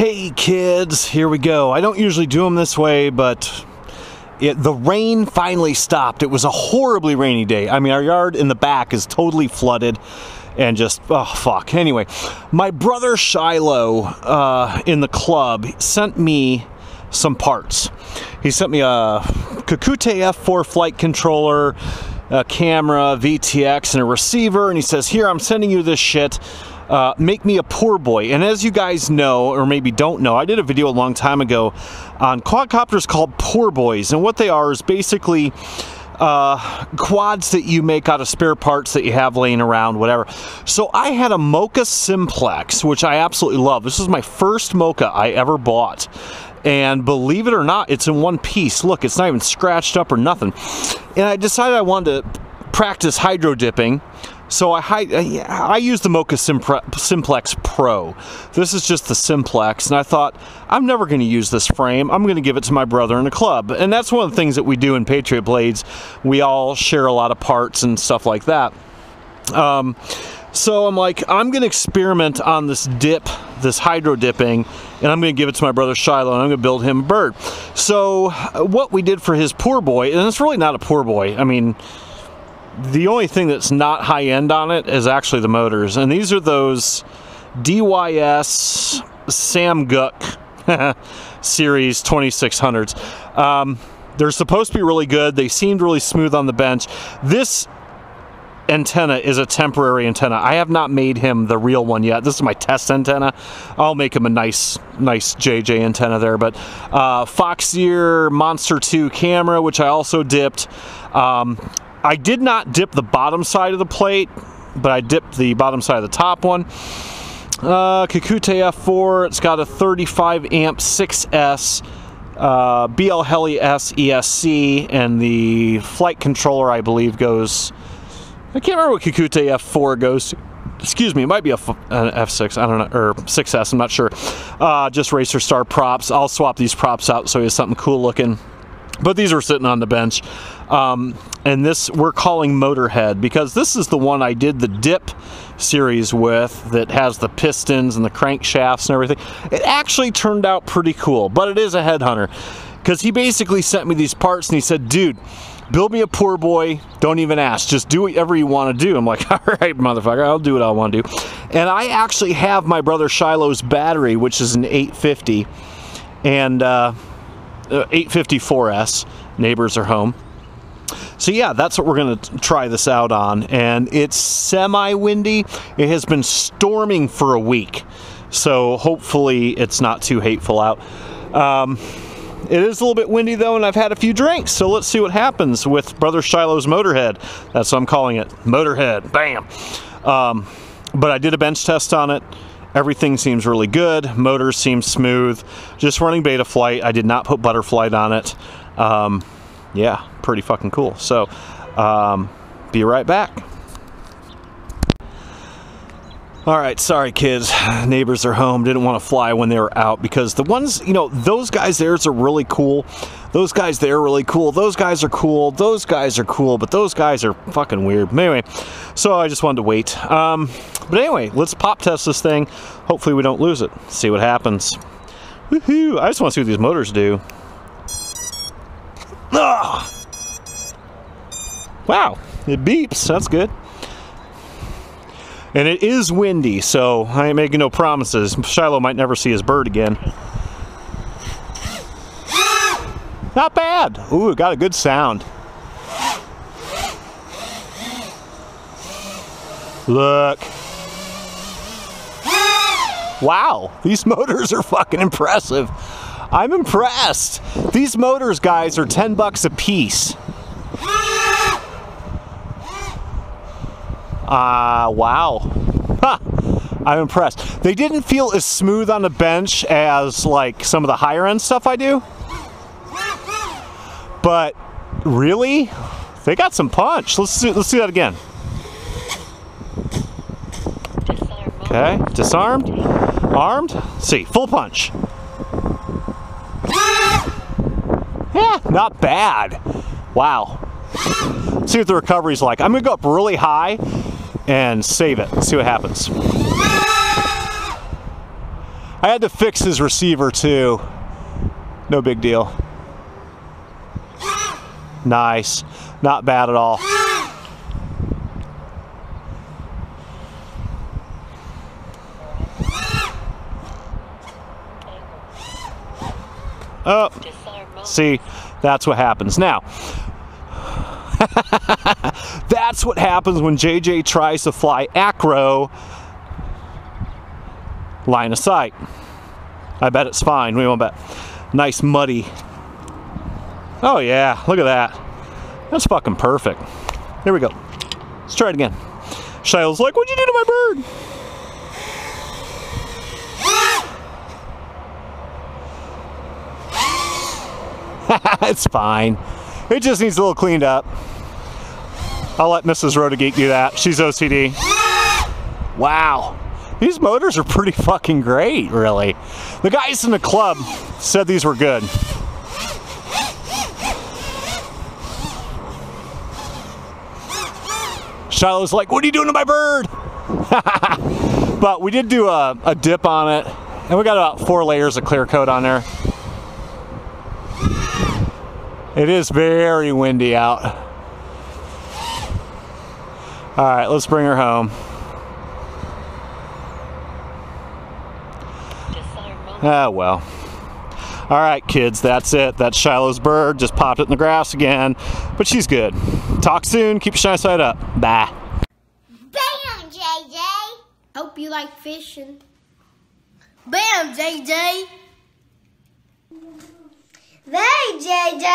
Hey kids, here we go. I don't usually do them this way, but the rain finally stopped. It was a horribly rainy day. I mean, our yard in the back is totally flooded and just, oh fuck. Anyway, my brother Shylo in the club sent me some parts. He sent me a Kakute F4 flight controller, a camera, VTX, and a receiver, and he says, here, I'm sending you this shit. Make me a poor boy. And as you guys know, or maybe don't know, I did a video a long time ago on quadcopters called poor boys, and what they are is basically quads that you make out of spare parts that you have laying around, whatever. So I had a Mocha Simplex, which I absolutely love. This is my first Mocha I ever bought. And believe it or not, it's in one piece. Look, it's not even scratched up or nothing. And I decided I wanted to practice hydro dipping. So I used the Mocha Simplex Pro. This is just the Simplex, and I thought, I'm never going to use this frame. I'm going to give it to my brother in the club. And that's one of the things that we do in Patriot Blades. We all share a lot of parts and stuff like that. So I'm like, I'm going to experiment on this dip, this hydro dipping, and I'm going to give it to my brother Shylo, and I'm going to build him a bird. So what we did for his poor boy, and it's really not a poor boy. I mean, the only thing that's not high-end on it is actually the motors, and these are those DYS SamGuk Series 2600s. They're supposed to be really good. They seemed really smooth on the bench. This antenna is a temporary antenna. I have not made him the real one yet. This is my test antenna. I'll make him a nice JJ antenna there. But Foxeer Monster 2 camera, which I also dipped. I did not dip the bottom side of the plate, but I dipped the bottom side of the top one. Kakute F4, it's got a 35 amp 6S, BL Heli S ESC, and the flight controller, I believe, goes, I can't remember what Kakute F4 goes to. Excuse me, it might be an F6, I don't know, or 6S, I'm not sure. Just Racer Star props. I'll swap these props out so he has something cool looking. But these are sitting on the bench. And this we're calling MotorHead because this is the one I did the dip series with that has the pistons and the crankshafts and everything. It actually turned out pretty cool, but it is a headhunter because he basically sent me these parts and he said, dude, build me a poor boy, don't even ask, just do whatever you want to do. I'm like, all right, motherfucker, I'll do what I want to do. And I actually have my brother Shylo's battery, which is an 850 and 854S. Neighbors are home. So yeah, that's what we're going to try this out on, and it's semi-windy. It has been storming for a week, so hopefully it's not too hateful out. It is a little bit windy though, and I've had a few drinks, so let's see what happens with Brother Shylo's MotorHead. That's what I'm calling it, MotorHead. Bam! But I did a bench test on it. Everything seems really good. Motors seem smooth. Just running beta flight. I did not put butterflight on it. Yeah, pretty fucking cool. So, be right back. Alright, sorry kids. Neighbors are home. Didn't want to fly when they were out because the ones, you know, those guys there are really cool. Those guys there are really cool. Those guys are cool. Those guys are cool, but those guys are fucking weird. But anyway, so I just wanted to wait. But anyway, let's pop test this thing. Hopefully we don't lose it. See what happens. Woohoo! I just want to see what these motors do. Ah! Wow, it beeps. That's good. And it is windy, so I ain't making no promises. Shylo might never see his bird again. Not bad. Ooh, it got a good sound. Look. Wow, these motors are fucking impressive. I'm impressed. These motors, guys, are 10 bucks a piece. Wow. Huh. I'm impressed. They didn't feel as smooth on the bench as like some of the higher end stuff I do. But really, they got some punch. Let's do that again. Okay, disarmed, armed. Let's see, full punch. Yeah, not bad. Wow. Let's see what the recovery's like. I'm gonna go up really high and save it. Let's see what happens. I had to fix his receiver too. No big deal. Nice. Not bad at all. Oh, see, that's what happens. Now, that's what happens when JJ tries to fly acro line of sight. I bet it's fine. We won't bet. Nice muddy. Oh yeah, look at that. That's fucking perfect. Here we go. Let's try it again. Shylo's like, what'd you do to my bird? It's fine. It just needs a little cleaned up. I'll let Mrs. Rotageek do that. She's OCD. Wow. These motors are pretty fucking great, really. The guys in the club said these were good. Shylo's like, what are you doing to my bird? But we did do a dip on it, and we got about 4 layers of clear coat on there. It is very windy out. All right, let's bring her home. Ah, well. All right, kids, that's it. That's Shylo's bird. Just popped it in the grass again, but she's good. Talk soon. Keep your shine side up. Bye. Bam, JJ. Hope you like fishing. Bam, JJ. Hey, JJ.